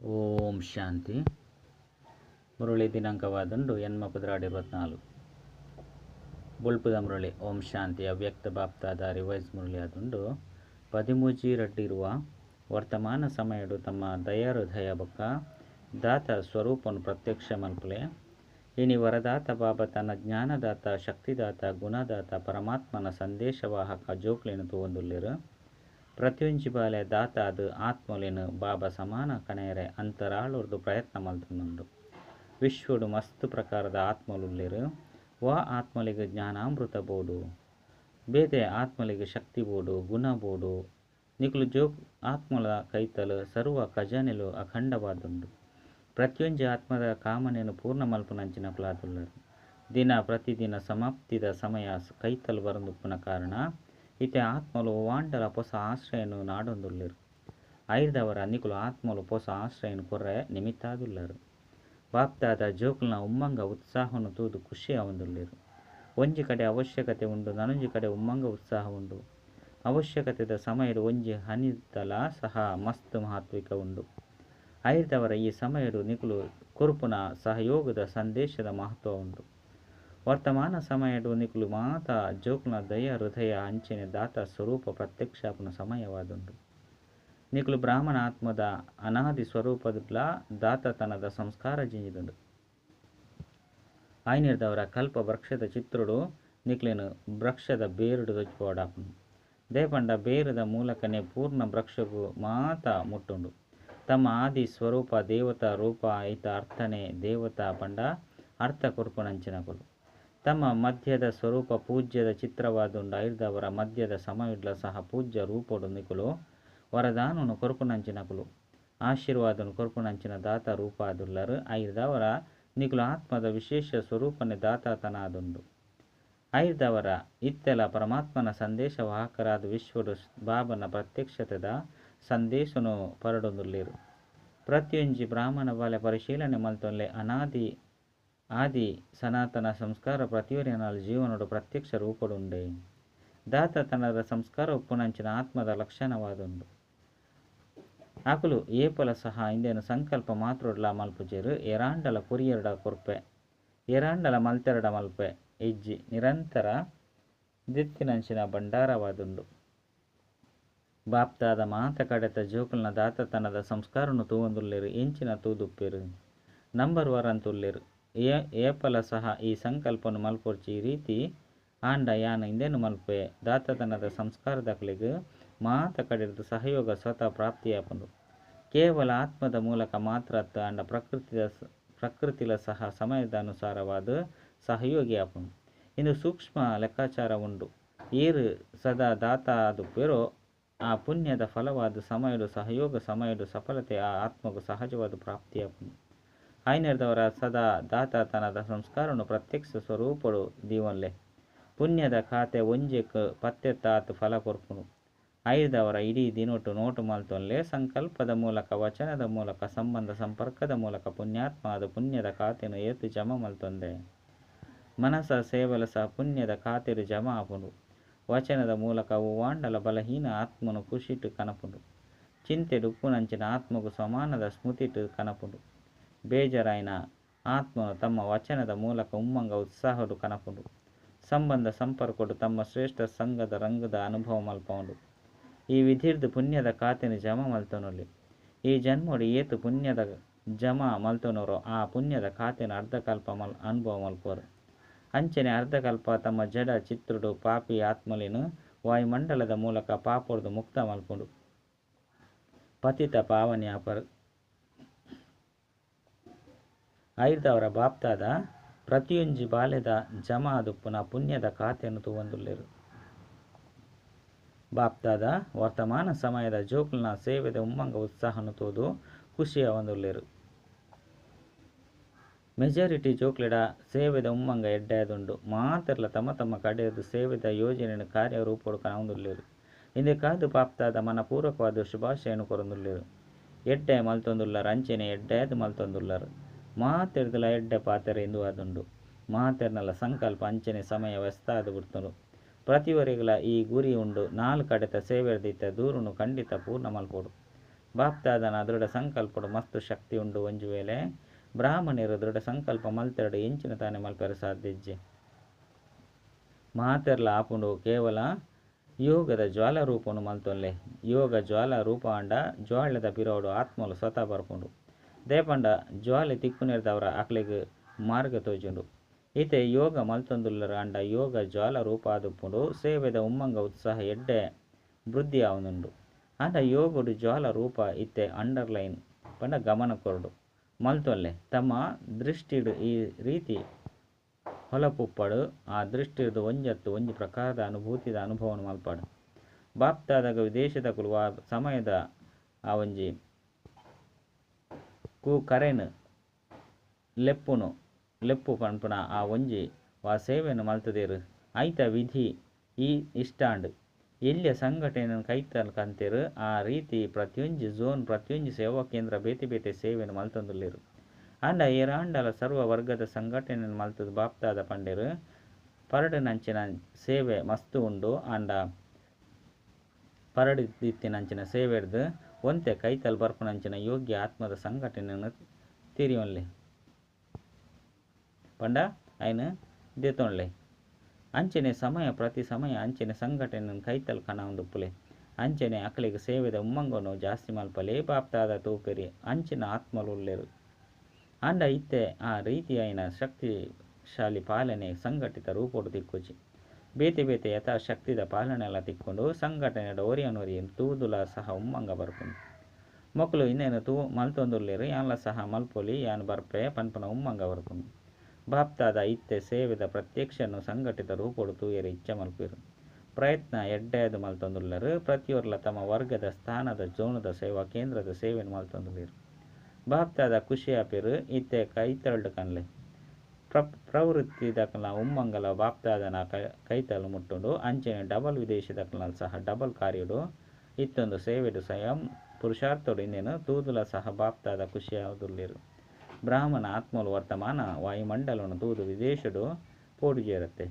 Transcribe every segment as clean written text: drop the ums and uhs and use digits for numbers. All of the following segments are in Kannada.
ಓಂ ಶಾಂತಿ. ಮುರಳಿ ದಿನಾಂಕವಾದಂಡು ಎನ್ಮ 24 ಬುಲ್ಪುದ ಮುರಳಿ. ಓಂ ಶಾಂತಿ. ಅವ್ಯಕ್ತ ಬಾಪ್ತಾದ ರಿವೈಸ್ ಮುರಳಿ ಆದುಂಡು 13 ರಡ್ಡಿರುವ ವರ್ತಮಾನ ಸಮಯಡು ತಮ್ಮ ದಯಾಹೃದಯ ಬೊಕ್ಕ ದಾತ ಸ್ವರೂಪನು ಪ್ರತ್ಯಕ್ಷ ಮಲ್ಪಲೆ. ಇನಿ ವರದಾತ ಬಾಬಾ ತನ್ನ ಜ್ಞಾನದಾತ, ಶಕ್ತಿದಾತ, ಗುಣದಾತ, ಪರಮಾತ್ಮನ ಸಂದೇಶವಾಹಕ ಜೋಕ್ಲೆನು ತೂವೊಂದುಲ್ಲೆರು. ಪ್ರತಿಯೊಂಜಿ ಬಾಲೆ ದಾತ ಅದು ಆತ್ಮಲೇನು ಬಾಬಾ ಸಮಾನ ಕಣೆಯರೆ ಅಂತರಾಳೋರ್ದು ಪ್ರಯತ್ನ ಮಲ್ತುಂಡು. ವಿಶ್ವಡು ಮಸ್ತ್ ಪ್ರಕಾರದ ಆತ್ಮಲುಲ್ಲೆರು. ವಾ ಆತ್ಮಲಿಗೆ ಜ್ಞಾನಾಮೃತ ಬೋಡು, ಬೇತೆ ಆತ್ಮಲಿಗೆ ಶಕ್ತಿ ಬೋಡು, ಗುಣ ಬೋಡು. ನಿಕುಲು ಜೋಕ್ ಆತ್ಮಲ ಕೈತಲು ಸರ್ವ ಖಜಾನೆಲು ಅಖಂಡವಾದುಂಡು. ಪ್ರತಿಯೊಂಜಿ ಆತ್ಮದ ಕಾಮನೆಯನ್ನು ಪೂರ್ಣ ಮಲ್ಪುನಂಚಿನ ಪ್ಲಾದುಲ್ಲರು. ದಿನ ಪ್ರತಿದಿನ ಸಮಾಪ್ತಿದ ಸಮಯ ಕೈತಲು ಬರಂದುಪ್ಪುನ ಕಾರಣ ಇತ್ತೆ ಆತ್ಮಲು ವಾಂಡಲ ಪೊಸ ಆಶ್ರಯನು ನಾಡೊಂದುಲ್ಲೆರು. ಐರ್ದವರ ನಿಕುಲು ಆತ್ಮಲು ಪೊಸ ಆಶ್ರಯನು ಕೊರ್ರೆ ನಿಮಿತ್ತಾದುಲ್ಲರು. ಬಾಪ್ತಾದ ಜೋಕುಲ್ನ ಉಮ್ಮಂಗ ಉತ್ಸಾಹನು ತೂದು ಖುಷಿ ಅವಂದುಲ್ಲೆರು. ಒಂಜಿ ಕಡೆ ಅವಶ್ಯಕತೆ ಉಂಡು, ನನೊಂಜಿ ಕಡೆ ಉಮ್ಮಂಗ ಉತ್ಸಾಹ ಉಂಡು. ಅವಶ್ಯಕತೆದ ಸಮಯಡು ಒಂಜಿ ಹನಿದಲ ಸಹ ಮಸ್ತ್ ಮಹತ್ವಿಕ ಉಂಡು. ಐರ್ದವರ ಈ ಸಮಯಡು ನಿಕುಲು ಕೊರುಪುನ ಸಹಯೋಗದ ಸಂದೇಶದ ಮಹತ್ವ ಉಂಡು. ವರ್ತಮಾನ ಸಮಯಡು ನಿಕುಲು ಮಾತ ಜೋಕುಲ್ನ ದಯ ಹೃದಯ ಅಂಚೆನೆ ದಾತ ಸ್ವರೂಪ ಪ್ರತ್ಯಕ್ಷಾಪನ ಸಮಯವಾದುಂಡು. ನಿಕುಲು ಬ್ರಾಹ್ಮಣ ಆತ್ಮದ ಅನಾದಿ ಸ್ವರೂಪದುಡ್ಲ ದಾತತನದ ಸಂಸ್ಕಾರ ಜಿಂಜಿದುಂಡು. ಐನಿರ್ದವರ ಕಲ್ಪ ವೃಕ್ಷದ ಚಿತ್ರುಡು ನಿಕ್ಲೆನು ವೃಕ್ಷದ ಬೇರುಡು ದೊಚ್ಚಿಪೋಡಾಪುಂಡು. ದೇಪಂಡ ಬೇರುದ ಮೂಲಕನೇ ಪೂರ್ಣ ವೃಕ್ಷಗೂ ಮಾತ ಮುಟ್ಟುಂಡು. ತಮ್ಮ ಆದಿ ಸ್ವರೂಪ ದೇವತಾ ರೂಪ ಐತ ಅರ್ಥನೇ ದೇವತಾ ಪಂಡ ಅರ್ಥ ಕೊರ್ಪುನಂಚಿನಕುಲು. ತಮ್ಮ ಮಧ್ಯದ ಸ್ವರೂಪ ಪೂಜ್ಯದ ಚಿತ್ರವಾದುಂಡು. ಐರ್ದವರ ಮಧ್ಯದ ಸಮಯಡ್ಲ ಸಹ ಪೂಜ್ಯ ರೂಪಡು ನಿಕುಲು ವರದಾನನು ಕೊರ್ಪುನಂಚಿನಕುಲು ಆಶೀರ್ವಾದನು ಕೊರ್ಪುನಂಚಿನ ದಾತ ರೂಪ ಆದುಲ್ಲರು. ಐರ್ದವರ ನಿಕುಲು ಆತ್ಮದ ವಿಶೇಷ ಸ್ವರೂಪನೆ ದಾತಾತನಾದುಂಡು. ಐರ್ದವರ ಇತ್ತೆಲ ಪರಮಾತ್ಮನ ಸಂದೇಶ ವಾಹಕರಾದ ವಿಶ್ವಡು ಬಾಬನ ಪ್ರತ್ಯಕ್ಷತೆದ ಸಂದೇಶನು ಪರಡೊಂದುಲ್ಲೆರು. ಪ್ರತಿಯೊಂಜಿ ಬ್ರಾಹ್ಮಣ ಬಾಲೆ ಪರಿಶೀಲನೆ ಮಲ್ತೊಲ್ಲೆ ಅನಾದಿ ಆದಿ ಸನಾತನ ಸಂಸ್ಕಾರ ಪ್ರತಿಯೊರಿಯನಾಲ್ ಜೀವನಡು ಪ್ರತ್ಯಕ್ಷ ರೂಪಡುಂಡೆ. ದಾತತನದ ಸಂಸ್ಕಾರ ಉಪ್ಪುನಂಚಿನ ಆತ್ಮದ ಲಕ್ಷಣವಾದುಂಡು. ಅಕುಲು ಏಪಲ ಸಹ ಇಂದೇನು ಸಂಕಲ್ಪ ಮಾತ್ರೊಡ್ಲ ಮಲ್ಪುಜೆರು. ಎರಾಂಡಲ ಪುರಿಯರಡ ಕೊರ್ಪೆ, ಎರಾಂಡಲ ಮಲ್ತೆರಡ ಮಲ್ಪೆ ಇಜ್ಜಿ ನಿರಂತರ ದಿತ್ತಿನಂಚಿನ ಭಂಡಾರವಾದುಂಡು. ಬಾಪ್ತಾದ ಮಾತ ಕಡೆತ ಜೋಕುಲ್ನ ದಾತತನದ ಸಂಸ್ಕಾರನು ತೂವೊಂದುಲ್ಲೆರು. ಎಂಚಿನ ತೂದುಪ್ಪೆರು ನಂಬರ್ ವರಂತುಲ್ಲೆರು. ಏಪಲ ಸಹ ಈ ಸಂಕಲ್ಪನು ಮಲ್ಪೊರ್ಚಿ ಈ ರೀತಿ ಆಂಡ ಯಾನ ಇಂದೇನು ಮಲ್ಪೆ ದಾತತನದ ಸಂಸ್ಕಾರದಕ್ಲೆಗ್ ಮಾತ ಕಡೆರ್ದು ಸಹಯೋಗ ಸ್ವತಃ ಪ್ರಾಪ್ತಿಯಾಪುಂಡು. ಕೇವಲ ಆತ್ಮದ ಮೂಲಕ ಮಾತ್ರ ಅತ್ತ ಆಂಡ ಪ್ರಕೃತಿಲ ಸಹ ಸಮಯದ ಅನುಸಾರವಾದ ಸಹಯೋಗಿ ಆಪುಂಡು. ಇಂದು ಸೂಕ್ಷ್ಮ ಲೆಕ್ಕಾಚಾರ ಉಂಡು. ಈರು ಸದಾ ದಾತ ಆದುಪ್ಪೆರೋ ಆ ಪುಣ್ಯದ ಫಲವಾದ ಸಮಯಡು ಸಹಯೋಗ ಸಮಯಡು ಸಫಲತೆ ಆ ಆತ್ಮಗೂ ಸಹಜವಾದ ಪ್ರಾಪ್ತಿಯಾಪುಂಡು. ಐನರ್ದವರ ಸದಾ ದಾತತನದ ಸಂಸ್ಕಾರನು ಪ್ರತ್ಯಕ್ಷ ಸ್ವರೂಪಡು ದೀವೊನ್ಲೆ ಪುಣ್ಯದ ಖಾತೆ ಒಂಜೆಕ್ ಪತ್ತೆತ್ತಾತ್ ಫಲ ಕೊರ್ಪುನು. ಐರ್ದವರ ಇಡೀ ದಿನೊಟ್ಟು ನೋಟು ಮಲ್ತೊನ್ಲೆ ಸಂಕಲ್ಪದ ಮೂಲಕ, ವಚನದ ಮೂಲಕ, ಸಂಬಂಧ ಸಂಪರ್ಕದ ಮೂಲಕ ಪುಣ್ಯಾತ್ಮ ಆದ ಪುಣ್ಯದ ಖಾತೆನು ಏತು ಜಮ ಮಲ್ತೊಂದೆ. ಮನಸ ಸೇವಲ ಸಹ ಪುಣ್ಯದ ಖಾತೆರು ಜಮ ಆಪುಂಡು. ವಚನದ ಮೂಲಕವು ವಾಂಡಲ ಬಲಹೀನ ಆತ್ಮನು ಖುಷಿಟು ಕನಪುಂಡು. ಚಿಂತೆಡು ಉಪ್ಪುನಂಚಿನ ಆತ್ಮಗೂ ಸಮಾನದ ಸ್ಮೃತಿಟು ಕನಪುಂಡು. ಬೇಜರಾಯಿನ ಆತ್ಮನು ತಮ್ಮ ವಚನದ ಮೂಲಕ ಉಮ್ಮಂಗ ಉತ್ಸಾಹಡು ಕನಪುಂಡು. ಸಂಬಂಧ ಸಂಪರ್ಕಡು ತಮ್ಮ ಶ್ರೇಷ್ಠ ಸಂಘದ ರಂಗದ ಅನುಭವ ಮಲ್ಪುಂಡು. ಈ ವಿಧಿರ್ದು ಪುಣ್ಯದ ಖಾತೆನು ಜಮ ಮಲ್ತೊನುಲ್ಲಿ. ಈ ಜನ್ಮಡು ಏತು ಪುಣ್ಯದ ಜಮ ಮಲ್ತೊನರೋ ಆ ಪುಣ್ಯದ ಖಾತೆನು ಅರ್ಧಕಲ್ಪ ಅನುಭವ ಮಲ್ಪೋರು. ಅಂಚನೆ ಅರ್ಧಕಲ್ಪ ತಮ್ಮ ಜಡ ಚಿತ್ರುಡು ಪಾಪಿ ಆತ್ಮಲೇನು ವಾಯುಮಂಡಲದ ಮೂಲಕ ಪಾಪೊರ್ದು ಮುಕ್ತ ಮಲ್ಪುಂಡು. ಪತಿತ ಪಾವನ್ಯಾಪರು. ಐರ್ದವರ ಬಾಪ್ತಾದ ಪ್ರತಿಯೊಂಜಿ ಬಾಲ್ಯದ ಜಮ ಆದುಪ್ಪುನ ಪುಣ್ಯದ ಖಾತೆಯನ್ನು ತೂವೊಂದುಲ್ಲೆರು. ಬಾಪ್ತಾದ ವರ್ತಮಾನ ಸಮಯದ ಜೋಕುಲ್ನ ಸೇವೆದ ಉಮ್ಮಂಗ ಉತ್ಸಾಹನು ತೋದು ಖುಷಿ ಅವಂದುಲ್ಲೆರು. ಮೆಜಾರಿಟಿ ಜೋಕ್ಲೆಡ ಸೇವೆದ ಉಮ್ಮಂಗ ಎಡ್ಡೆದುಂಡು. ಮಾತೆರ್ಲ ತಮ್ಮ ತಮ್ಮ ಕಡೆಯದು ಸೇವೆದ ಯೋಜನೆಯನ್ನು ಕಾರ್ಯರೂಪಡು ಕನವುಂದುಲ್ಲೆರು. ಇಂದೆ ಕಾದು ಬಾಪ್ತಾದ ಮನಪೂರ್ವಕವಾದ ಶುಭಾಶಯನು ಕೊರೊಂದುಲ್ಲೆರು. ಎಡ್ಡೆ ಮಲ್ತೊಂದುಲ್ಲರು. ಅಂಚೆನೆ ಎಡ್ಡೆದು ಮಲ್ತೊಂದುಲ್ಲರು. ಮಾತೆರ್ದುಲ ಎಡ್ಡೆ ಪಾತೆರೆ ಇಂದು ಆದುಂಡು. ಮಾತೆರ್ನಲ ಸಂಕಲ್ಪ ಅಂಚನೆ ಸಮಯ ವ್ಯಸ್ತ ಆದು ಬಿಡ್ತುಂಡು. ಪ್ರತಿವರೆಗಳ ಈ ಗುರಿ ಉಂಡು. 4 ಕಡೆತ ಸೇವೆರ್ದಿತ್ತ ದೂರುನು ಖಂಡಿತ ಪೂರ್ಣ ಮಲ್ಪೋಡು. ಬಾಪ್ತಾದನ ದೃಢ ಸಂಕಲ್ಪಡು ಮಸ್ತ್ ಶಕ್ತಿ ಉಂಡು. ಒಂಜು ವೇಳೆ ಬ್ರಾಹ್ಮಣರು ದೃಢ ಸಂಕಲ್ಪ ಮಲ್ತೆರಡು ಎಂಚಿನ ತಾನೇ ಮಲ್ಪೆರೆ ಸಾಧ್ಯಜ್ಜೆ. ಮಾತೆರ್ಲ ಆಪುಂಡು ಕೇವಲ ಯೋಗದ ಜ್ವಾಲ ರೂಪನು ಮಲ್ತೊಲ್ಲೆ. ಯೋಗ ಜ್ವಾಲ ರೂಪ ಅಂಡ ಜ್ವಾಳದ ಪಿರೋಡು ಆತ್ಮಲು ಸ್ವತಃ ಬರ್ಪುಂಡು. ದೇಪಂಡ ಜ್ವಾಲೆ ತಿಕ್ಕುನೆರ್ದವರ ಅಕ್ಲೆಗ್ ಮಾರ್ಗ ತೋಜುಂಡು. ಇತ್ತೆ ಯೋಗ ಮಲ್ತೊಂದುಲ್ಲರು ಅಂಡ ಯೋಗ ಜ್ವಾಲ ರೂಪ ಆದುಪ್ಪುಂಡು. ಸೇವೆದ ಉಮ್ಮಂಗ ಉತ್ಸಾಹ ಎಡ್ಡೆ ವೃದ್ಧಿ ಆವುಂದುಂಡು. ಅಂಡ ಯೋಗುಡು ಜ್ವಾಲ ರೂಪ ಇತ್ತೆ ಅಂಡರ್ಲೈನ್ ಪಂಡ ಗಮನ ಕೊರಡು ಮಲ್ತೊಲ್ಲೆ. ತಮ್ಮ ದೃಷ್ಟಿಡು ಈ ರೀತಿ ಹೊಲಪುಪ್ಪಡು ಆ ದೃಷ್ಟಿರ್ದು ಒಂಜತ್ತು ಒಂಜಿ ಪ್ರಕಾರದ ಅನುಭೂತಿದ ಅನುಭವನ ಮಲ್ಪಾಡು. ಬಾಪ್ತಾದಾಗ ವಿದೇಶದ ಆ ಸಮಯದ ಆ ಒಂಜಿ ಕು ಕರೆನು ಲೆಪ್ಪು ಪನ್ಪುನ ಆ ಒಂಜಿ ಆ ಸೇವೆಯನ್ನು ಮಲ್ತದೇರು ಐತ ವಿಧಿ ಈ ಇಷ್ಟಾಂಡ್ ಎಲ್ಲಿಯ ಸಂಘಟನೆಯನ್ನು ಕೈತಲ್ ಕಂತೆರು ಆ ರೀತಿ ಪ್ರತಿಯೊಂಜಿ ಝೋನ್ ಪ್ರತಿಯೊಂಜಿ ಸೇವಾ ಕೇಂದ್ರ ಬೇತೆ ಬೇತೆ ಸೇವೆಯನ್ನು ಮಲ್ತೊಂದುಲ್ಲೆರು. ಅಂಡ ಏರಾಂಡಲ ಸರ್ವ ವರ್ಗದ ಸಂಘಟನೆಯನ್ನು ಮಲ್ತದು ಬಾಪ್ತಾದ ಪಂಡೆರು ಪರಡು ನಂಚಿನ ಸೇವೆ ಮಸ್ತು ಉಂಡು. ಅಂಡ ಪರಡು ದಿತ್ತಿನಂಚಿನ ಸೇವೆಡ್ದು ಒಂತೆ ಕೈತಲ್ ಬರ್ಪುನಂಚಿನ ಯೋಗ್ಯ ಆತ್ಮದ ಸಂಘಟನೆಯನ್ನು ತಿರಿಯೊನ್ಲೆ ಪಂಡ ಐನು ದೆತೊನ್ಲೆ. ಅಂಚನೆ ಸಮಯ ಪ್ರತಿ ಸಮಯ ಅಂಚನೆ ಸಂಘಟನೆಯನ್ನು ಕೈತಲ್ ಕಣ ಉಂಡುಪ್ಪುಲೆ. ಅಂಚನೆ ಅಕ್ಲೆಗ್ ಸೇವೆದ ಉಮ್ಮಂಗನು ಜಾಸ್ತಿ ಮಲ್ಪಲೆ ಬಾಪ್ತಾದ ತೂಪೆರಿ ಅಂಚಿನ ಆತ್ಮಲು ಉಲ್ಲೆರು. ಅಂಡ ಇತ್ತೆ ಆ ರೀತಿ ಐನ ಶಕ್ತಿಶಾಲಿ ಪಾಲನೆ ಸಂಘಟಿತ ರೂಪೋಡು ತಿಕ್ಕುಜಿ. ಬೇತೆ ಬೇತೆ ಯಥಾಶಕ್ತಿದ ಪಾಲನೆ ಎಲ್ಲ ತಿಕ್ಕೊಂಡು ಸಂಘಟನೆಡ ಒರಿಯನೊರಿಯನ್ ತೂದುಲ ಸಹ ಉಮ್ಮಂಗ ಬರ್ಪುಂಡು. ಮೊಕ್ಕಲು ಇನ್ನೇನು ಮಲ್ತೊಂದುಲ್ಲೆರು ಯಾನ್ಲ ಸಹ ಮಲ್ಪೊಲಿ ಯಾನ್ ಬರ್ಪೆ ಪನ್ಪನ ಉಮ್ಮಂಗ ಬರ್ಪುಂಡು. ಬಾಪ್ತಾದ ಇತ್ತೆ ಸೇವೆದ ಪ್ರತ್ಯಕ್ಷನು ಸಂಘಟಿತ ರೂಪೋಡು ತೂಯರು ಇಚ್ಛೆ ಮಲ್ಪೆರು. ಪ್ರಯತ್ನ ಎಡ್ಡೆದು ಮಲ್ತೊಂದುಲ್ಲರು. ಪ್ರತಿಯೊರ್ಲ ತಮ್ಮ ವರ್ಗದ ಸ್ಥಾನದ ಜೋನದ ಸೇವಾ ಕೇಂದ್ರದ ಸೇವೆಯನ್ನು ಮಲ್ತೊಂದುಲ್ಲೆರು. ಬಾಪ್ತಾದ ಖುಷಿ ಆಪೆರು ಇತ್ತೆ ಕೈತಲ್ಡು ಕನ್ಲೆ ಪ್ರವೃತ್ತಿ ದಕ್ಲ ಉಮ್ಮಂಗಲ ಬಾಪ್ತಾದನ ಕೈತಲು ಮುಟ್ಟುಂಡು. ಅಂಚನೆ ಡಬಲ್ ವಿದೇಶದಕ್ಲ ಸಹ ಡಬಲ್ ಕಾರ್ಯಡು ಇತ್ತೊಂದು ಸೇವೆಡು ಸ್ವಯಂ ಪುರುಷಾರ್ಥೋಡು ಇನ್ನೇನು ತೂದುಲ ಸಹ ಬಾಪ್ತಾದ ಖುಷಿ ಆದುಲ್ಲೆರು. ಬ್ರಾಹ್ಮಣ ಆತ್ಮಲು ವರ್ತಮಾನ ವಾಯುಮಂಡಲನು ತೂದು ವಿದೇಶಡು ಪೋಡು ಜೇರತ್ತೆ.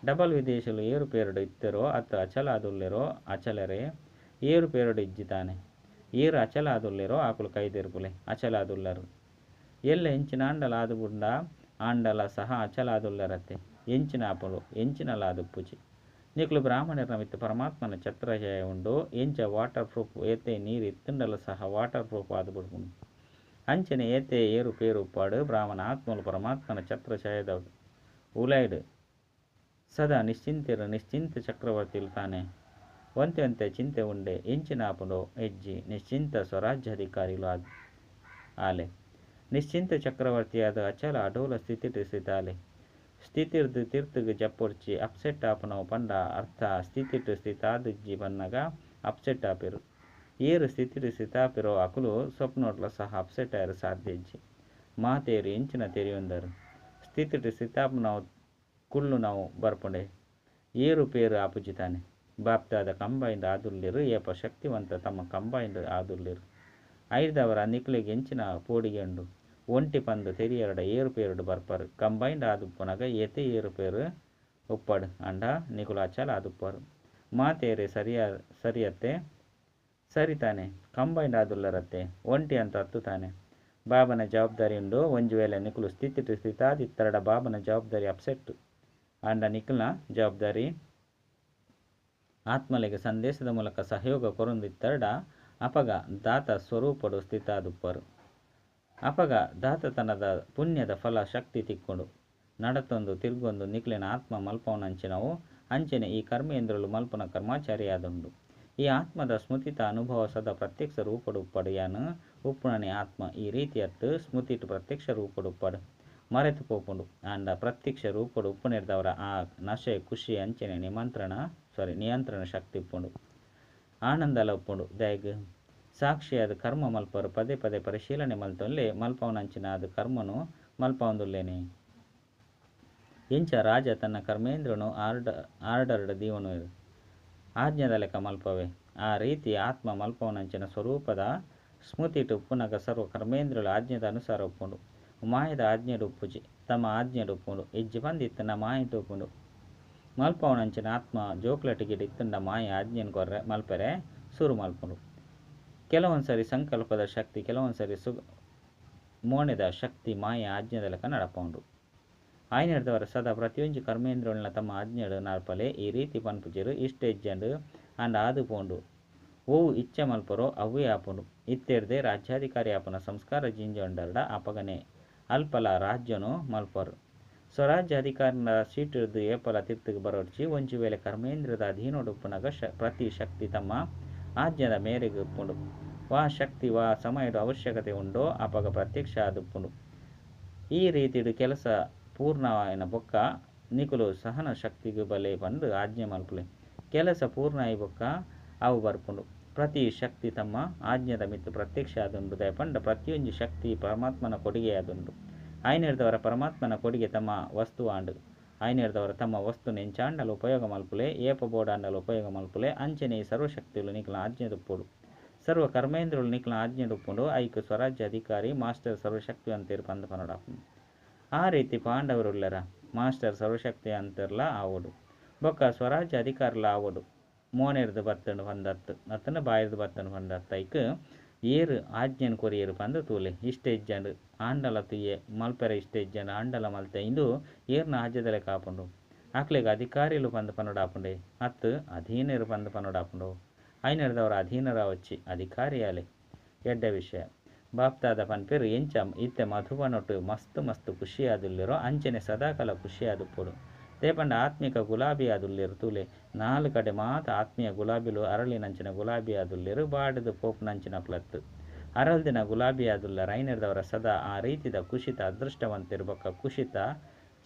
ಡಬಲ್ ವಿದೇಶಲು ಏರುಪೇರಡು ಇತ್ತೆರೋ ಅತ್ತು ಅಚಲ ಆದುಲ್ಲೆರೋ ಅಚಲರೆ ಏರುಪೇರಡು ಇಜ್ಜಿತಾನೆ. ಏರು ಅಚಲ ಆದುಲ್ಲೆರೋ ಆಕುಲು ಕೈದೆರ್ಪುಲೆ ಅಚಲ ಆದುಲ್ಲರು. ಎಲ್ಲ ಎಂಚಿನ ಆಂಡಲ ಆದುಬುಂಡ ಆಂಡಲ ಸಹ ಅಚಲ ಆದುಲ್ಲರತ್ತೆ. ಎಂಚಿನ ಆಪುಲು ಎಂಚಿನಲ ಆದುಪ್ಪುಜಿ. ನಿಕ್ಲು ಬ್ರಾಹ್ಮಣರ ಮಿತ್ತು ಪರಮಾತ್ಮನ ಛತ್ರಛಾಯ ಉಂಡು. ಎಂಚ ವಾಟರ್ ಪ್ರೂಫ್ ಏತೆ ನೀರು ಇತ್ತುಂಡಲ ಸಹ ವಾಟರ್ ಪ್ರೂಫ್ ಆದುಬಿಡ್ಪುಂಡು. ಅಂಚನೆ ಏತೆ ಏರು ಪೇರು ಉಪ್ಪಾಡು ಬ್ರಾಹ್ಮಣ ಆತ್ಮಲು ಪರಮಾತ್ಮನ ಛತ್ರಛಾಯದ ಉಲೈಡು ಸದಾ ನಿಶ್ಚಿಂತ ಚಕ್ರವರ್ತಿಲು ತಾನೆ ಒಂತೆ ಒಂತೆ ಚಿಂತೆ ಉಂಡೆ ಎಂಚಿನ ಆಪುಂಡು ಹೆಜ್ಜಿ ನಿಶ್ಚಿಂತ ಸ್ವರಾಜ್ಯಾಧಿಕಾರಿಲು ಆಲೆ. ನಿಶ್ಚಿಂತ ಚಕ್ರವರ್ತಿಯಾದ ಅಚಲ ಅಡೋಲ ಸ್ಥಿತಿಟ್ ಸ್ಥಿತಿರ್ದು ತಿರ್ತುಗು ಜಪ್ಪೊರ್ಚಿ ಅಪ್ಸೆಟ್ ಆಪುನವು ಪಂಡ ಅರ್ಥ ಸ್ಥಿತಿಟ್ ಸ್ಥಿತಾದಿಜ್ಜಿ ಬನ್ನಗ ಅಪ್ಸೆಟ್ ಆಪೆರು. ಏರು ಸ್ಥಿತಿಟ್ ಸ್ಥಿತಾಪಿರೋ ಅಕುಲು ಸ್ವಪ್ನೋಟ್ಲ ಸಹ ಅಪ್ಸೆಟ್ ಆಯರು ಸಾಧ್ಯಜ್ಜಿ. ಮಾತೇರು ಎಂಚಿನ ತೆರೆಯೊಂದರು ಸ್ಥಿತಿಟ್ ಸ್ಥಿತಾಪುನವು ಕುಳ್ಳು ನಾವು ಬರ್ಪುಂಡೆ ಏರು ಪೇರು ಆಪುಜಿತಾನೆ. ಬಾಪ್ತಾದ ಕಂಬೈಂಡ್ ಆದುಲ್ಲೆರು ಏಪ ಶಕ್ತಿವಂತ ತಮ್ಮ ಕಂಬೈಂಡ್ ಆದುಲ್ಲೆರು. ಐದವರ ನಿಕ್ಲೆಗೆ ಎಂಚಿನ ಪೋಡಿಗೆ ಉಂಡು. ಒಂಟಿ ಪಂದು ತೆರಿಯರಡ ಏರುಪೇರುಡು ಬರ್ಪರು. ಕಂಬೈಂಡ್ ಆದುಪ್ಪುನಗ ಏತೆ ಏರುಪೇರು ಉಪ್ಪಡು ಅಂಡ ನಿಕುಲು ಅಚಲ ಆದುಪ್ಪರು. ಮಾತೇರೆ ಸರಿಯತ್ತೆ ಸರಿತಾನೆ ಕಂಬೈಂಡ್ ಆದುಲ್ಲರತ್ತೆ ಒಂಟಿ ಅಂತ ಹತ್ತು ತಾನೆ. ಬಾಬನ ಜವಾಬ್ದಾರಿ ಉಂಡು. ಒಂಜು ವೇಳೆ ನಿಕುಲು ಸ್ಥಿತಿಟ್ ಸ್ಥಿತಾದಿತ್ತರಡ ಬಾಬನ ಜವಾಬ್ದಾರಿ ಅಪ್ಸೆಟ್ ಅಂಡ ನಿಕುಲ್ನ ಜವಾಬ್ದಾರಿ ಆತ್ಮಲೆಗೆ ಸಂದೇಶದ ಮೂಲಕ ಸಹಯೋಗ ಕೊರೊಂದಿತ್ತರಡ ಅಪಗ ದಾತ ಸ್ವರೂಪಡು ಸ್ಥಿತಾದುಪ್ಪರು. ಅಪಗ ದಾತತನದ ಪುಣ್ಯದ ಫಲ ಶಕ್ತಿ ತಿಕ್ಕೊಂಡು ನಡತೊಂದು ತಿರ್ಗೊಂದು ನಿಕ್ಲಿನ ಆತ್ಮ ಮಲ್ಪವನಂಚಿನವು. ಅಂಚನೆ ಈ ಕರ್ಮೇಂದ್ರಲು ಮಲ್ಪನ ಕರ್ಮಾಚಾರಿಯಾದುಂಡು. ಈ ಆತ್ಮದ ಸ್ಮೃತಿತ ಅನುಭವ ಸದಾ ಪ್ರತ್ಯಕ್ಷ ರೂಪಡು ಉಪ್ಪಡು ಯಾನು ಉಪ್ಪುಣನೆ ಆತ್ಮ ಈ ರೀತಿಯತ್ತು ಸ್ಮೃತಿಟು ಪ್ರತ್ಯಕ್ಷ ರೂಪಡು ಉಪ್ಪಡು ಮರೆತು ಪೋಪುಂಡು. ಅಂಡ ಪ್ರತ್ಯಕ್ಷ ರೂಪಡು ಉಪ್ಪುನೆರ್ದವರ ಆ ನಶೆ ಖುಷಿ ಅಂಚನೆ ನಿಯಂತ್ರಣ ಶಕ್ತಿ ಉಪ್ಪುಂಡು. ಆನಂದಲ ಉಪ್ಪುಂಡು. ದಯಗ್ ಸಾಕ್ಷಿಯಾದ ಕರ್ಮ ಮಲ್ಪರು ಪದೇ ಪದೇ ಪರಿಶೀಲನೆ ಮಲ್ತೊಲ್ಲೆ ಮಲ್ಪವನಂಚಿನ ಅದು ಕರ್ಮನು ಮಲ್ಪವಂದುಲ್ಲೇನೆ. ಎಂಚ ರಾಜ ತನ್ನ ಕರ್ಮೇಂದ್ರನು ಆರ್ಡರ್ಡ್ ದೀವನು ಆಜ್ಞದ ಲೆಕ್ಕ ಮಲ್ಪವೆ ಆ ರೀತಿ ಆತ್ಮ ಮಲ್ಪವನಂಚಿನ ಸ್ವರೂಪದ ಸ್ಮೃತಿಟು ಉಪ್ಪುನಗ ಸರ್ವ ಕರ್ಮೇಂದ್ರಲು ಆಜ್ಞದ ಅನುಸಾರ ಉಪ್ಪುಂಡು. ಮಾಯದ ಆಜ್ಞೆಡು ಉಪ್ಪುಜಿ ತಮ್ಮ ಆಜ್ಞೆಡು ಉಪ್ಪುಂಡು. ಇಜ್ಜಿ ಬಂದಿತ್ತನ ಮಾಯಿಟ್ಟು ಉಪ್ಪುಂಡು. ಮಲ್ಪವನಂಚಿನ ಆತ್ಮ ಜೋಕ್ಲಟಿಗಿಡು ಇತ್ತುಂಡ ಮಾಯ ಆಜ್ಞೆನ್ ಕೊರ್ರೆ ಮಲ್ಪೆರೆ ಸುರು ಮಲ್ಪುಂಡು. ಕೆಲವೊಂದು ಸರಿ ಸಂಕಲ್ಪದ ಶಕ್ತಿ ಕೆಲವೊಂದು ಸರಿ ಮೋಣದ ಶಕ್ತಿ ಮಾಯ ಆಜ್ಞೆದಲಕ ನಡಪುಂಡು. ఆయన ಹಿಡಿದವರ ಸದಾ ಪ್ರತಿಯೊಂದು ಕರ್ಮೇಂದ್ರಗಳನ್ನ ತಮ್ಮ ಆಜ್ಞೆಡು ನಾರ್ಪಲೆ ಈ ರೀತಿ ಪನ್ಪುಜರು ಇಷ್ಟ ಹೆಜ್ಜೆಂಡು ಅಂಡ್ ಆದುಪೋಂಡು ಓವು ಇಚ್ಛೆ ಮಲ್ಪರೋ ಅವೇ ಆಪುಂಡು. ಇತ್ತೆರ್ದೆ ರಾಜ್ಯಾಧಿಕಾರಿ ಆಪನ ಸಂಸ್ಕಾರ ಜಿಂಜೊಂಡರ್ಡ ಅಪಗನೆ ಅಲ್ಪಲ ರಾಜ್ಯನು ಮಲ್ಪರು. ಸ್ವರಾಜ್ಯ ಅಧಿಕಾರಿನ ಸೀಟ್ ಹಿಡಿದು ಏಪಲ ತಿರ್ತಿಗೆ ಬರೋಡ್ಚಿ ಒಂಚು ವೇಳೆ ಕರ್ಮೇಂದ್ರದ ಅಧೀನೊಡುಪ್ಪುನಗ ಪ್ರತಿ ಶಕ್ತಿ ತಮ್ಮ ಆಜ್ಞದ ಮೇರೆಗೆ ಉಪ್ಪುಂಡು. ವಾ ಶಕ್ತಿ ವಾ ಸಮಯದ ಅವಶ್ಯಕತೆ ಉಂಡೋ ಅಪಗ ಪ್ರತ್ಯಕ್ಷ ಆದುಪ್ಪುಂಡು. ಈ ರೀತಿಡು ಕೆಲಸ ಪೂರ್ಣವಾಯಿನ ಬೊಕ್ಕ ನಿಕುಲು ಸಹನ ಶಕ್ತಿಗೆ ಬಲೆ ಬಂದು ಆಜ್ಞೆ ಮಲ್ಪುಲೆ ಕೆಲಸ ಪೂರ್ಣ ಆಯಿ ಬೊಕ್ಕ ಅವು ಬರ್ಪುಂಡು. ಪ್ರತಿ ಶಕ್ತಿ ತಮ್ಮ ಆಜ್ಞದ ಮಿತ್ತು ಪ್ರತ್ಯಕ್ಷ ಆದುಂಡು ದಯಪಂಡ ಪ್ರತಿಯೊಂದು ಶಕ್ತಿ ಪರಮಾತ್ಮನ ಕೊಡುಗೆ ಆದುಂಡು. ఆయన ಹಿಡಿದವರ ಪರಮಾತ್ಮನ ಕೊಡುಗೆ ತಮ್ಮ ವಸ್ತು ಆಂಡು. ఆయన ಹಿಡಿದವರ ತಮ್ಮ ವಸ್ತು ನೆಂಚಾಂಡಲು ಉಪಯೋಗ ಮಲ್ಪುಲೆ ಏಪ ಬೋಡಾಂಡಲು ಉಪಯೋಗ ಮಲ್ಪುಲೆ ಅಂಚನೆ ಈ ಸರ್ವಶಕ್ತಿಗಳು ನಿಖಲ ಆಜ್ಞೆ ದುಪ್ಪುಡು. ಸರ್ವ ಕರ್ಮೇಂದ್ರಗಳು ನಿಖಲ ಆಜ್ಞೆ ದುಪ್ಪುಂಡು. ಐಕ್ಯ ಸ್ವರಾಜ್ಯ ಅಧಿಕಾರಿ ಮಾಸ್ಟರ್ ಸರ್ವಶಕ್ತಿ ಅಂತೀರು ಪಂದ ಪನೋಡಾಪುಂಡು. ಆ ರೀತಿ ಪಾಂಡವರುಳ್ಳರ ಮಾಸ್ಟರ್ ಸರ್ವಶಕ್ತಿ ಅಂತಿರ್ಲ ಆವಡು ಬೊಕ್ಕ ಸ್ವರಾಜ್ಯ ಅಧಿಕಾರಲ ಆವಡು ಮೋನೆರ್ದು ಬತ್ತಂಡು ಬಂದತ್ತು ಅತ್ತನ ಬಾಯಿರ್ದು ಬತ್ತಂಡು ಬಂದತ್ತು ಐಕ್ ಏರು ಆಜ್ಞೆನ್ ಕೊರಿಯರು ಪಂದು ತೂಲೆ ಇಷ್ಟ ಹೆಜ್ಜಂಡು ಆಂಡಲ ತುಯ್ಯೆ ಮಲ್ಪೆರ ಇಷ್ಟ ಹೆಜ್ಜಂಡು ಆಂಡಲ ಮಲ್ತೆ ಇಂದು ಏರ್ನ ಆಜ್ಯದಲೆ ಕಾಪುಂಡು. ಆಕ್ಲೆಗ್ ಅಧಿಕಾರಿಲು ಪಂದು ಪನೋಡಾಪುಂಡೆ ಅತ್ತು ಅಧೀನರು ಪಂದು ಪನೋಡಾಪುಂಡು. ఆయన ಹಿಡಿದವರ ಅಧೀನರ వచ్చి ಅಧಿಕಾರಿಯಾಲೆ ಎಡ್ಡ ವಿಷಯ ಬಾಪ್ತಾದ ಪನ್ಪೇರು ಎಂಚ ಇತ್ತೆ ಮಧುವನೊಟ್ಟು ಮಸ್ತ್ ಮಸ್ತ್ ಖುಷಿಯಾದುಲ್ಲಿರೋ ಅಂಚನೆ ಸದಾಕಾಲ ಖುಷಿಯಾದುಪ್ಪುಡು. ತೇಪಂಡ ಆತ್ಮಿಕ ಗುಲಾಬಿ ಆದುಲ್ಲಿರು ತೂಲೆ ನಾಲ್ಕು ಕಡೆ ಮಾತ ಆತ್ಮೀಯ ಗುಲಾಬಿಲು ಅರಳಿನಂಚಿನ ಗುಲಾಬಿ ಆದುಲ್ಲಿರು ಬಾಡದು ಪೋಪ್ ನಂಚಿನ ಪ್ಲತ್ತು ಅರಳ್ದಿನ ಗುಲಾಬಿ ಆದುಲ್ಲರ ఆయన ಹಿಡಿದವರ ಸದಾ ಆ ರೀತಿದ ಕುಶಿತ ಅದೃಷ್ಟವಂತಿರ್ಬೊಕ್ಕ ಕುಶಿತ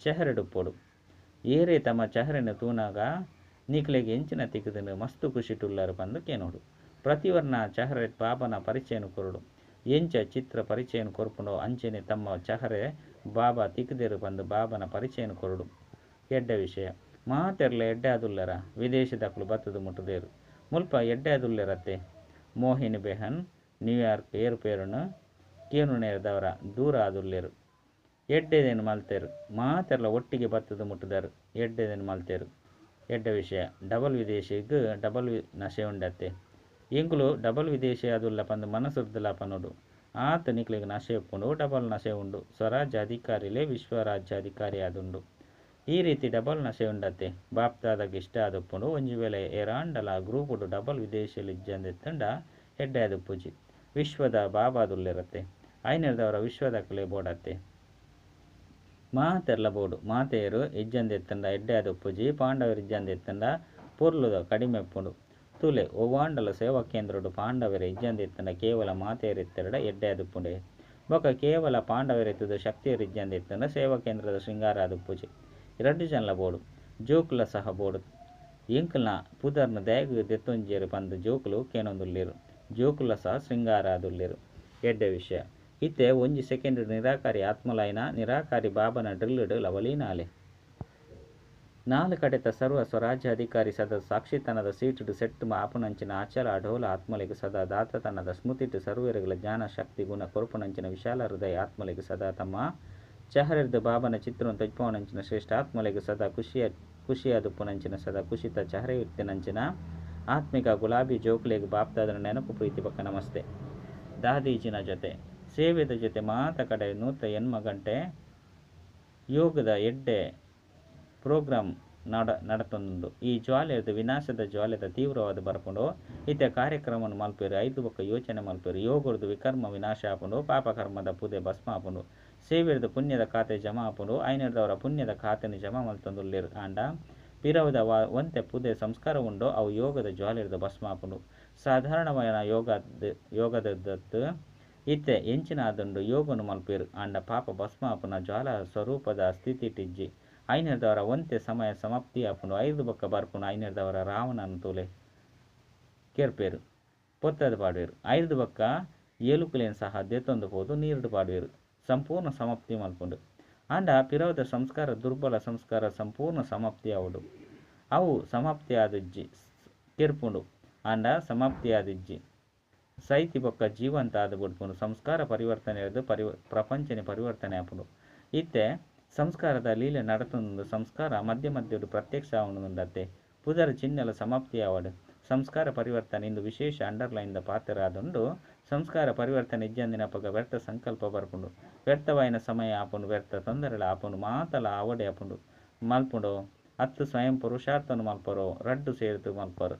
ಚೆಹರೆಡುಪ್ಪುಡು. ಏರೇ ತಮ್ಮ ಚೆಹರೆನು ತೂನಾಗ ನಿಕ್ಲೆಗೆ ಎಂಚಿನ ತಿಕ್ಕದನು ಮಸ್ತು ಖುಷಿಟುಲ್ಲರು ಪಂದು ಕೇನೋಡು. ಪ್ರತಿವರ್ಣ ಚೆಹರೆ ಬಾಬನ ಪರಿಚಯನು ಕೊರಡು ಎಂಚ ಚಿತ್ರ ಪರಿಚಯನು ಕೊರ್ಪುಂಡೋ ಅಂಚನೆ ತಮ್ಮ ಚಹರೆ ಬಾಬಾ ತಿಕ್ಕದೇರು ಬಂದು ಬಾಬನ ಪರಿಚಯನು ಕೊರಡು. ಎಡ್ಡ ವಿಷಯ ಮಾತೆರ್ಲ ಎಡ್ಡೆ ಆದುಲ್ಲರ ವಿದೇಶದಕ್ಕಲು ಬತ್ತದು ಮುಟ್ಟದೇರು ಮುಲ್ಪ ಎಡ್ಡೆ ಆದುಲ್ಲರತ್ತೆ ಮೋಹಿನಿ ಬೆಹನ್ ನ್ಯೂಯಾರ್ಕ್ ಏರುಪೇರುನು ಕೇನು ನೇರದವರ ದೂರ ಆದುಲ್ಲೇರು ಎಡ್ಡೆದೇನು ಮಲ್ತೇರು ಮಾತೆರ್ಲ ಒಟ್ಟಿಗೆ ಬತ್ತದು ಮುಟ್ಟದರು ಎಡ್ಡೆದೇನು ಮಲ್ತೇರು. ಎಡ್ಡ ವಿಷಯ ಡಬಲ್ ವಿದೇಶಿಗೆ ಡಬಲ್ ನಶೆ ಉಂಡತ್ತೆ ಎಂಕುಲು ಡಬಲ್ ವಿದೇಶಿ ಆದುಲ್ಲ ಪಂದು ಮನಸ್ಸುರ್ದಲ ಪನೋಡು ಆತ ನಿಕ್ಲಿಗೆ ನಶೆ ಉಪ್ಪುಂಡು ಡಬಲ್ ನಶೆ ಉಂಡು. ಸ್ವರಾಜ್ಯ ಅಧಿಕಾರಿಲೇ ವಿಶ್ವರಾಜ್ಯಾಧಿಕಾರಿ ಆದುಂಡು. ಈ ರೀತಿ ಡಬಲ್ ನಶೆ ಉಂಡತ್ತೆ ಬಾಪ್ತಾದಾಗ ಇಷ್ಟ ಆದುಪ್ಪುಂಡು. ಒಂಜಿ ವೇಳೆ ಏರಾಂಡಲ ಗ್ರೂಪುಡು ಡಬಲ್ ವಿದೇಶಿಯಲ್ಲಿ ಇಜ್ಜಂದೆತ್ತಂಡ ಎಡ್ಡೆ ಆದುಪ್ಪುಜಿ ವಿಶ್ವದ ಬಾಬಾದುಲ್ಲಿರತ್ತೆ. ఆయన ಹಿಡಿದವರ ವಿಶ್ವದಕ್ಕಲೇ ಬೋಡತ್ತೆ ಮಾತೆರ್ಲ ಬೋಡು ಮಾತೆಯರು ಇಜ್ಜಂದೆತ್ತಂಡ ಎಡ್ಡೆ ಆದುಪ್ಪುಜಿ ಪಾಂಡವರು ಇಜ್ಜಂದೆತ್ತಂಡ ಪೊರ್ಲುದ ಕಡಿಮೆ ಉಪ್ಪುಂಡು. ತೂಲೆ ಒವ್ವಾಂಡಲ ಸೇವಾ ಕೇಂದ್ರಡು ಪಾಂಡವರ ಇಜ್ಜಂದೆತ್ತಂಡ ಕೇವಲ ಮಾತೆಯರಿತ್ತೆರಡ ಎಡ್ಡೆ ಆದುಪ್ಪುಂಡೆ ಬೊಕ್ಕ ಕೇವಲ ಪಾಂಡವರೆತ್ತದ ಶಕ್ತಿಯರು ಇಜ್ಜಂದೆತ್ತಂಡ ಸೇವಾ ಕೇಂದ್ರದ ಶೃಂಗಾರ ಆದುಪ್ಪುಜಿ ಎರಡು ಜನಲ ಬೋಡು ಜೋಕುಲ ಸಹ ಬೋಡು ಎಂಕಲ್ನ ಪುದರ್ನ ದೇಗ ದೆತ್ತೊಂಜೇರು ಪಂದು ಜೋಕುಲು ಕೇನೊಂದುಲ್ಲೇರು ಜೋಕುಲ ಸಹ ಶೃಂಗಾರ ಆದುಲ್ಲೇರು. ಎಡ್ಡೆ ವಿಷಯ ಇತ್ತೆ ಒಂಜಿ ಸೆಕೆಂಡ್ ನಿರಾಕಾರಿ ಆತ್ಮಲೈನ ನಿರಾಕಾರಿ ಬಾಬನ ಡ್ರಿಲ್ಡ್ ಲವಲೀನಾಲೆ ನಾಲ್ ಕಡೆತ ಸರ್ವ ಸ್ವರಾಜ್ಯ ಅಧಿಕಾರಿ ಸದಾ ಸಾಕ್ಷಿತನದ ಸೀಟುಡು ಸೆಟ್ಟು ಆಪುನಂಚಿನ ಆಚಲ ಅಢೋಲ ಆತ್ಮಲೆಗೆ ಸದಾ ದಾತತನದ ಸ್ಮೃತಿಟ್ಟು ಸರ್ವರಿಗಳ ಜ್ಞಾನ ಶಕ್ತಿ ಗುಣ ಕೊರಪುನಂಚಿನ ವಿಶಾಲ ಹೃದಯ ಆತ್ಮಲೆಗೆ ಸದಾ ತಮ್ಮ ಚಹರೆರ್ದು ಬಾಬನ ಚಿತ್ರವನ್ನು ತೊಜ್ಪವನಂಚಿನ ಶ್ರೇಷ್ಠ ಆತ್ಮಲೆಗೆ ಸದಾ ಖುಷಿಯಾದುಪ್ಪುನಂಚಿನ ಸದಾ ಕುಶಿತ ಚಹರೆಯುತ್ತಿನಂಚಿನ ಆತ್ಮಿಕ ಗುಲಾಬಿ ಜೋಕ್ಲೆಗೆ ಬಾಪ್ತಾದನ ನೆನಪು ಪ್ರೀತಿ ಪಕ್ಕ ನಮಸ್ತೆ. ದಾದೀಜಿನ ಜೊತೆ ಸೇವೆದ ಜೊತೆ ಮಾತ ಕಡೆ ನೂತ ಎನ್ಮಗಂಟೆ ಯೋಗದ ಎಡ್ಡೆ ಪ್ರೋಗ್ರಾಮ್ ನಡತೊಂದು ಈ ಜ್ವಾಲೆಯದು ವಿನಾಶದ ಜ್ವಾಲೆದ ತೀವ್ರವಾದ ಬರ್ಪುಂಡು. ಇತ್ತೆ ಕಾರ್ಯಕ್ರಮವನ್ನು ಮಲ್ಪೇರು 5 ಬೊಕ್ಕ ಯೋಚನೆ ಮಲ್ಪೇರು ಯೋಗರದು ವಿಕರ್ಮ ವಿನಾಶ ಆಪುಂಡು ಪಾಪಕರ್ಮದ ಪುದೆ ಭಸ್ಮ ಆಪುಂಡು ಸೇವೆರ್ದು ಪುಣ್ಯದ ಖಾತೆ ಜಮಾ ಆಪುಂಡು. ఆయన ಹಿಡಿದವರ ಪುಣ್ಯದ ಖಾತೆని ಜಮಾ ಮಲ್ತೊಂದುಲ್ಲೇರು ಆಂಡ ಪಿರವದ ಒಂತೆ ಪುದೆ ಸಂಸ್ಕಾರ ಉಂಡೋ ಅವು ಯೋಗದ ಜ್ವಾಲೆರ್ದು ಭಸ್ಮ ಆಪುಂಡು. ಸಾಧಾರಣమైన ಯೋಗದದ್ದು ಇತ್ತೆ ಎಂಚಿನ ಆದುಂಡು ಯೋಗನು ಮಲ್ಪೇರು ಆಂಡ ಪಾಪ ಭಸ್ಮ ಆಪುನ ಜ್ವಾಲ ಸ್ವರೂಪದ ಸ್ಥಿತಿಟಿಜ್ಜಿ ఆయన ಹಿಡಿದವರ ಒಂತೆ ಸಮಯ ಸಮಾಪ್ತಿ ಆಪುಂಡು. 5 ಬೊಕ್ಕ ಬರ್ಪುಂಡು ఆయన ಹಿಡಿದವರ ರಾವಣನ ತೂಲೆ ಕೆರ್ಪೇರು ಪೊತ್ತದ ಪಾಡುವೆರು 5 ಬೊಕ್ಕ ಏಲುಕುಲೇನು ಸಹ ದೆತ್ತೊಂದು ಹೋದು ನೀರುಡು ಪಾಡುವೆರು ಸಂಪೂರ್ಣ ಸಮಾಪ್ತಿ ಮಲ್ಪುಂಡು. ಆಂಡ ಪಿರವದ ಸಂಸ್ಕಾರ ದುರ್ಬಲ ಸಂಸ್ಕಾರ ಸಂಪೂರ್ಣ ಸಮಾಪ್ತಿ ಆವುಡು ಅವು ಸಮಾಪ್ತಿ ಆದಿಜ್ಜಿ ಕೆರ್ಪುಂಡು ಆಂಡ ಸಮಾಪ್ತಿ ಆದಿಜ್ಜಿ ಸೈತಿ ಬೊಕ್ಕ ಜೀವಂತ ಆದ ಬಿಡ್ಪುಂಡು ಸಂಸ್ಕಾರ ಪರಿವರ್ತನೆ ಪ್ರಪಂಚನೆ ಪರಿವರ್ತನೆ ಆಪುಂಡು. ಇತ್ತೆ ಸಂಸ್ಕಾರದ ಲೀಲೆ ನಡತೊಂದು ಸಂಸ್ಕಾರ ಮಧ್ಯ ಮಧ್ಯಡು ಪ್ರತ್ಯಕ್ಷ ಆವಣುಂಡತ್ತೆ ಪುದರ ಚಿನ್ನಲ ಸಮಾಪ್ತಿ ಆವಡು ಸಂಸ್ಕಾರ ಪರಿವರ್ತನೆ ಇಂದು ವಿಶೇಷ ಅಂಡರ್ಲೈನ್ದ ಪಾತ್ರರಾದುಂಡು ಸಂಸ್ಕಾರ ಪರಿವರ್ತನೆ ಇಜ್ಜಂದಿನ ಪಗ ವ್ಯರ್ಥ ಸಂಕಲ್ಪ ಬರ್ಪುಂಡು ವ್ಯರ್ಥವಾಯಿನ ಸಮಯ ಆಪುಂಡು ವ್ಯರ್ಥ ತೊಂದರೆಲ ಆಪುಂಡು ಮಾತಲ ಅವಡೆ ಆಪುಂಡು ಮಲ್ಪುಂಡು ಹತ್ತು ಸ್ವಯಂ ಪುರುಷಾರ್ಥನು ಮಲ್ಪರೋ ರಡ್ಡು ಸೇರಿತು ಮಲ್ಪರು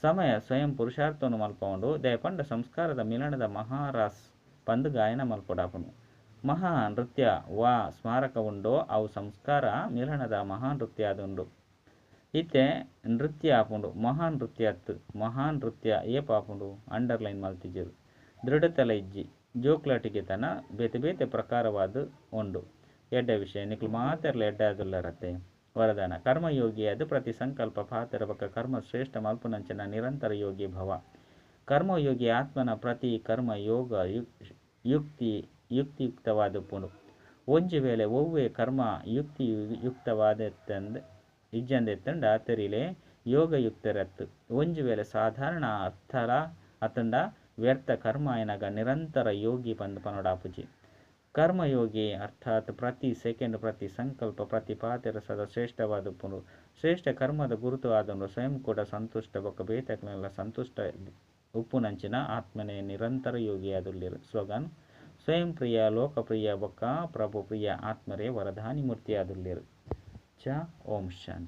ಸಮಯ ಸ್ವಯಂ ಪುರುಷಾರ್ಥನು ಮಲ್ಪುಂಡು ದಯಪಂಡ ಸಂಸ್ಕಾರದ ಮಿಲನದ ಮಹಾರಾಸ್ ಪಂದು ಗಾಯನ ಮಲ್ಪುಡಾಪುಂಡು ಮಹಾ ನೃತ್ಯ ವಾ ಸ್ಮಾರಕ ಉಂಡು ಅವು ಸಂಸ್ಕಾರ ಮಿಲನದ ಮಹಾ ನೃತ್ಯ ಅದುಂಡು ಇತ್ತೆ ನೃತ್ಯ ಆಪುಂಡು ಮಹಾನ್ ನೃತ್ಯ ಏಪಾಪುಂಡು ಅಂಡರ್ಲೈನ್ ಮಲ್ತಿಜರು ದೃಢತಲ ಇಜ್ಜಿ ಜೋಕ್ಲಾಟಿಗೆ ತನ ಬೇತೆ ಬೇತೆ ಪ್ರಕಾರವಾದ ಉಂಡು ಎಡ್ಡ ವಿಷಯ ನಿಕ್ಲು ಮಾತೆರ್ಲ ಎಡ್ಡಾದುಲ್ಲರತ್ತೆ ವರದಾನ ಕರ್ಮಯೋಗಿ ಅದು ಪ್ರತಿ ಸಂಕಲ್ಪ ಪಾತ್ರ ಬಕ್ಕ ಕರ್ಮ ಶ್ರೇಷ್ಠ ಮಲ್ಪುನಂಚನ ನಿರಂತರ ಯೋಗಿ ಭವ ಕರ್ಮಯೋಗಿ ಆತ್ಮನ ಪ್ರತಿ ಕರ್ಮ ಯೋಗ ಯುಕ್ತಿಯುಕ್ತವಾದಪ್ಪುಂಡು ಒಂಜಿ ವೇಳೆ ಒವ್ವೇ ಕರ್ಮ ಯುಕ್ತಿಯುಕ್ತವಾದೆತ್ತಂದು ಇಜ್ಜಂದೆತ್ತಂಡ ತೆರಿಲೆ ಯೋಗಯುಕ್ತರತ್ತು ಒಂಜಿ ವೇಳೆ ಸಾಧಾರಣ ಅರ್ಥಲ ಅತಂಡ ವ್ಯರ್ಥ ಕರ್ಮ ಎನಗ ನಿರಂತರ ಯೋಗಿ ಪಂದು ಪನೊಡಾಪುಜಿ ಕರ್ಮಯೋಗಿ ಅರ್ಥಾತ್ ಪ್ರತಿ ಸೆಕೆಂಡ್ ಪ್ರತಿ ಸಂಕಲ್ಪ ಪ್ರತಿ ಪಾತ್ರ ಸದ ಶ್ರೇಷ್ಠವಾದಪ್ಪುಂಡು ಶ್ರೇಷ್ಠ ಕರ್ಮದ ಗುರುತು ಆದಂಡು ಸ್ವಯಂ ಕೂಡ ಸಂತುಷ್ಟ ಬೊಕ್ಕ ಬೇತಕ್ನೆಲ್ಲ ಸಂತುಷ್ಟ ಉಪ್ಪುನಂಚಿನ ಆತ್ಮನೇ ನಿರಂತರ ಯೋಗಿ ಆದುಲ್ಲೆರು ಸ್ಲೋಗನ್ ಸ್ವಯಂ ಪ್ರಿಯ ಲೋಕಪ್ರಿಯ ಬೊಕ್ಕ ಪ್ರಭು ಪ್ರಿಯ ಆತ್ಮರೇ ವರದಾನಿ ಮೂರ್ತಿ ಆದುಲ್ಲೆರು ಚ ಓಂ ಶಾಂತಿ.